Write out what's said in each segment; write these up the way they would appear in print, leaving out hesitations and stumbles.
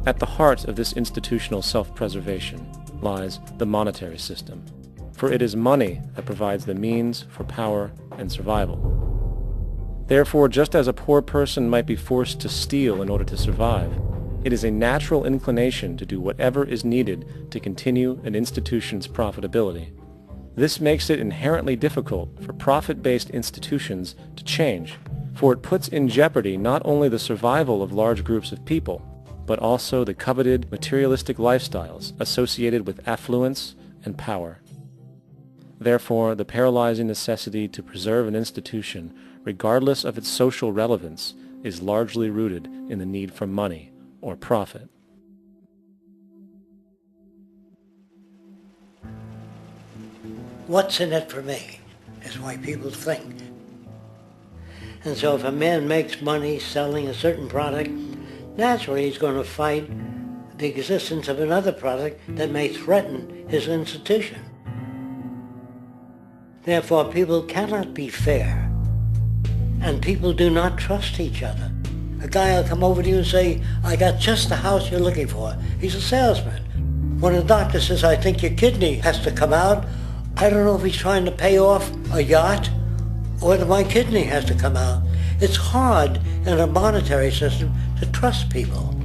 At the heart of this institutional self-preservation lies the monetary system, for it is money that provides the means for power and survival. Therefore, just as a poor person might be forced to steal in order to survive, it is a natural inclination to do whatever is needed to continue an institution's profitability. This makes it inherently difficult for profit-based institutions to change, for it puts in jeopardy not only the survival of large groups of people, but also the coveted materialistic lifestyles associated with affluence and power. Therefore, the paralyzing necessity to preserve an institution, regardless of its social relevance, is largely rooted in the need for money or profit. What's in it for me is why people think. And so if a man makes money selling a certain product, naturally he's going to fight the existence of another product that may threaten his institution. Therefore, people cannot be fair, and people do not trust each other. A guy will come over to you and say, I got just the house you're looking for. He's a salesman. When a doctor says, I think your kidney has to come out, I don't know if he's trying to pay off a yacht or whether my kidney has to come out. It's hard in a monetary system to trust people.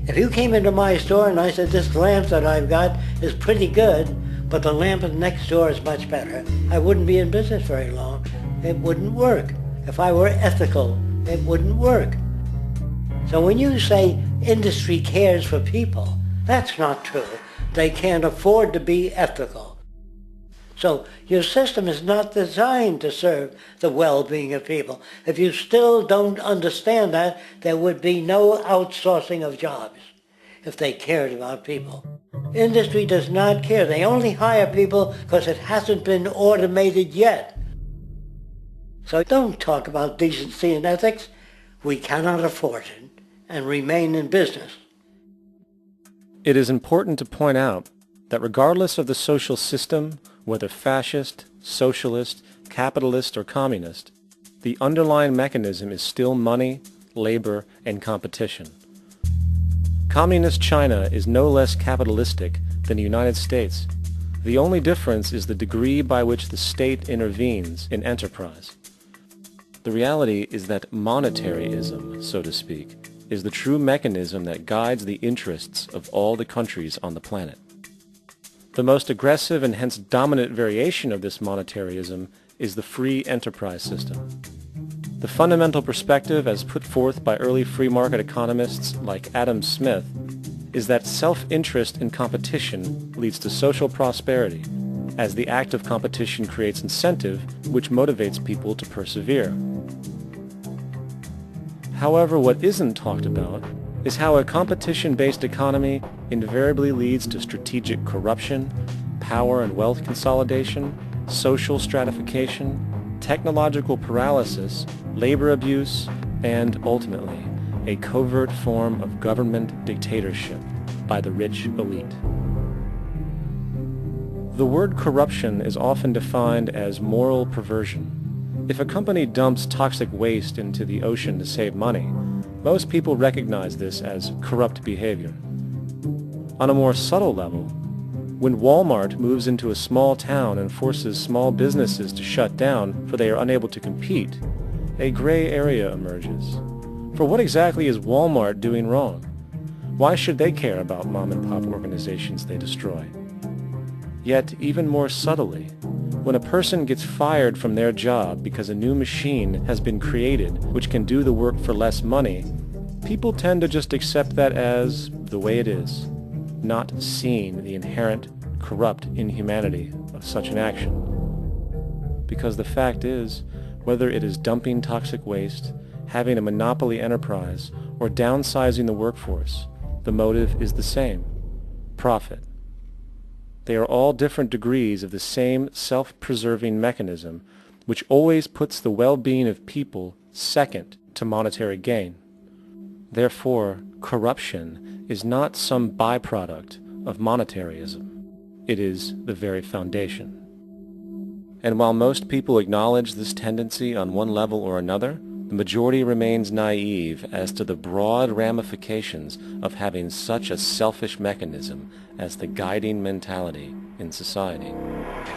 If you came into my store and I said, this lamp that I've got is pretty good, but the lamp next door is much better, I wouldn't be in business very long. It wouldn't work. If I were ethical, it wouldn't work. So when you say industry cares for people, that's not true. They can't afford to be ethical. So your system is not designed to serve the well-being of people. If you still don't understand that, there would be no outsourcing of jobs if they cared about people. Industry does not care. They only hire people because it hasn't been automated yet. So don't talk about decency and ethics. We cannot afford it and remain in business. It is important to point out that regardless of the social system, whether fascist, socialist, capitalist, or communist, the underlying mechanism is still money, labor, and competition. Communist China is no less capitalistic than the United States. The only difference is the degree by which the state intervenes in enterprise. The reality is that monetaryism, so to speak, is the true mechanism that guides the interests of all the countries on the planet. The most aggressive and hence dominant variation of this monetaryism is the free enterprise system. The fundamental perspective as put forth by early free market economists like Adam Smith is that self-interest in competition leads to social prosperity, as the act of competition creates incentive which motivates people to persevere. However, what isn't talked about is how a competition-based economy invariably leads to strategic corruption, power and wealth consolidation, social stratification, technological paralysis, labor abuse, and, ultimately, a covert form of government dictatorship by the rich elite. The word corruption is often defined as moral perversion. If a company dumps toxic waste into the ocean to save money, most people recognize this as corrupt behavior. On a more subtle level, when Walmart moves into a small town and forces small businesses to shut down for they are unable to compete, a gray area emerges. For what exactly is Walmart doing wrong? Why should they care about mom-and-pop organizations they destroy? Yet, even more subtly, when a person gets fired from their job because a new machine has been created which can do the work for less money, people tend to just accept that as the way it is, not seeing the inherent corrupt inhumanity of such an action. Because the fact is, whether it is dumping toxic waste, having a monopoly enterprise, or downsizing the workforce, the motive is the same: profit. They are all different degrees of the same self-preserving mechanism which always puts the well-being of people second to monetary gain. Therefore, corruption is not some byproduct of monetaryism. It is the very foundation. And while most people acknowledge this tendency on one level or another, the majority remains naive as to the broad ramifications of having such a selfish mechanism as the guiding mentality in society.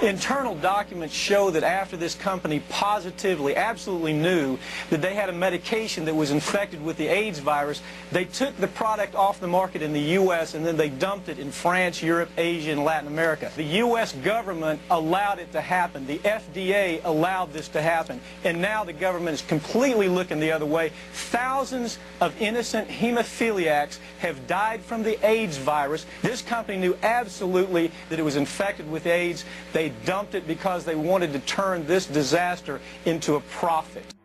Internal documents show that after this company positively, absolutely knew that they had a medication that was infected with the AIDS virus, they took the product off the market in the U.S. and then they dumped it in France, Europe, Asia, and Latin America. The U.S. government allowed it to happen. The FDA allowed this to happen. And now the government is completely looking the other way. Thousands of innocent hemophiliacs have died from the AIDS virus. This company knew absolutely that it was infected with AIDS. They dumped it because they wanted to turn this disaster into a profit.